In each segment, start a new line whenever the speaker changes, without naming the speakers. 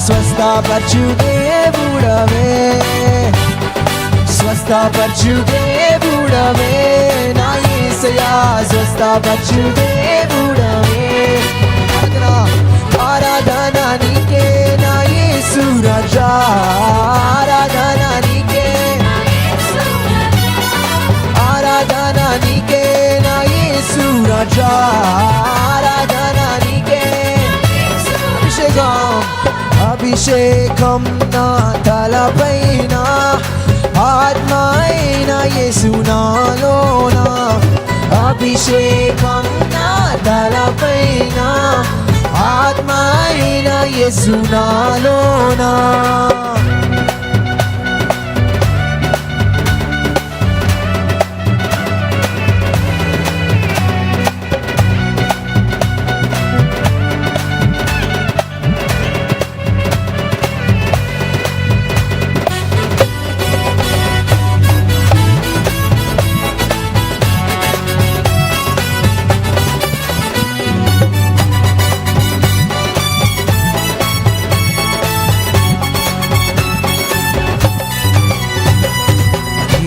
స్వస్థపరచు దేవుడవే, స్వస్థపరచు దేవుడవే నా యేసయ్యా, స్వస్థపరచు దేవుడవే. ఆరాధన నీకే నా యేసు రాజా, ఆరాధన నీకే, ఆరాధన నీకే నా యేసు రాజా, ఆరాధన నీకే. అభిషేకం అభిషేకం నా తలపైన, ఆత్మ అయిన యేసు నాలోన, అభిషేకం నా తలపైన, ఆత్మ అయిన యేసు నాలోన.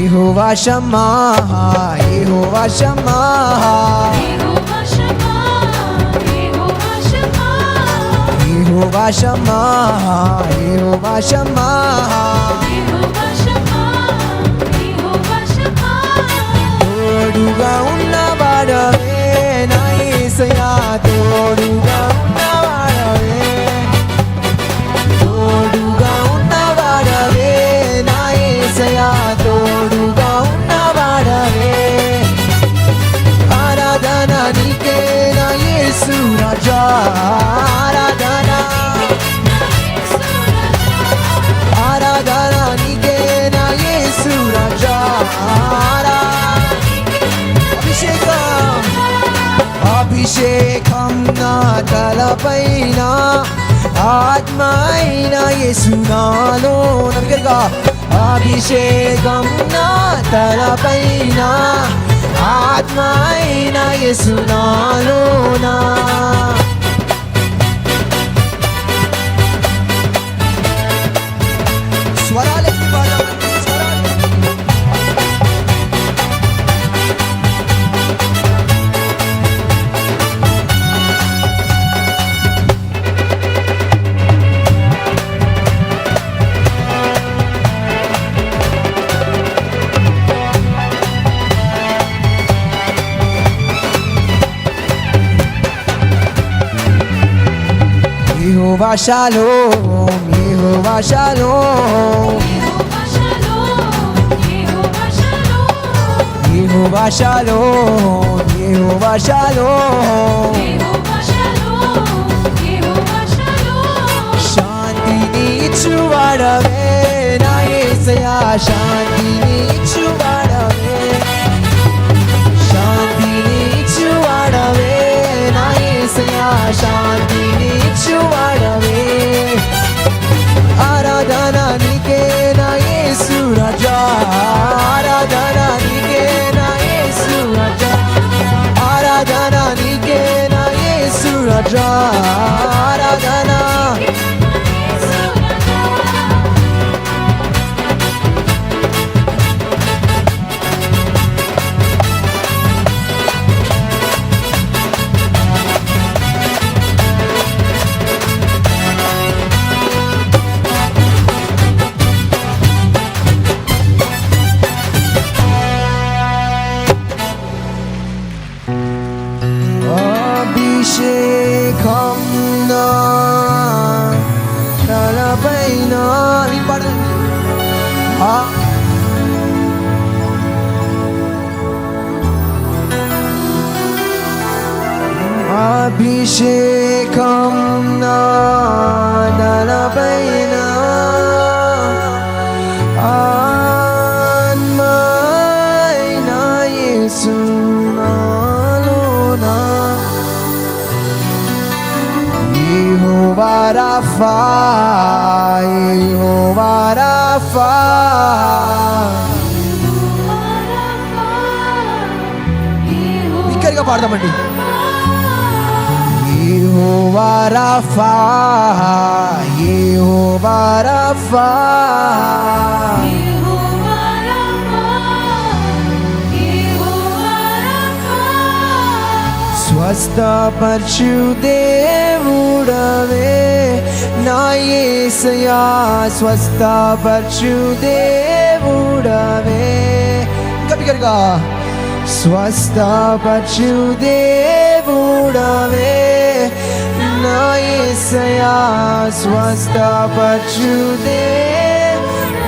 యెహోవా షమ్మా, యెహోవా షమ్మా, యెహోవా షమ్మా, యెహోవా షమ్మా, తోడుగా ఉన్నవాడవే నా యేసయ్యా, తోడుగా ఉన్నవాడవే, తోడుగా ఉన్నవాడవే నా యేసయ్యా, తోడుగా ఉన్నవాడవే. ఆరాధన నీకే నా యేసు రాజా, ఆరాధన, ఆరాధన నీకే నా యేసు రాజా. అభిషేకం అభిషేకం నా తలపైన, ఆత్మ అయిన యేసు నాలో. నగరగా అభిషేకం నా తలపైన, ఆత్మ అయిన యేసు నాలోనా. స్వరాలెత్తి పాడాలండి, స్వరాలెత్తి. యెహోవా షాలోమ్, యెహోవా షాలోమ్, యెహోవా షాలోమ్, యెహోవా షాలోమ్, శాంతిని ఇచ్చువాడవే నా యేసయ్యా, శాంతిని ఇచ్చువాడవే, శాంతిని ఇచ్చువాడవే నా యేసయ్యా, శాంతిని ఇచ్చువాడవే. ఆరాధన నీకే నా యేసు రాజా, ఆరాధన నీకే నా యేసు రాజా, ఆరాధన నీకే నా యేసు రాజా, ఆరాధన. అభిషేకం నా తలపైన, అభిషేకం నా తలపైన, ఆత్మ అయిన యేసు నాలోన. యెహోవా రాఫా, యెహోవా రాఫా, బిగ్గరగా పాడదామండి. యెహోవా రాఫా, యెహోవా రాఫా స్వస్థపరచు దేవుడవే నా యేసయ్యా స్వస్థపరచు దేవుడవే ఇంకా బిగ్గరగా స్వస్థపరచు దేవుడవే నా యేసయ్యా స్వస్థపరచు దేవుడవే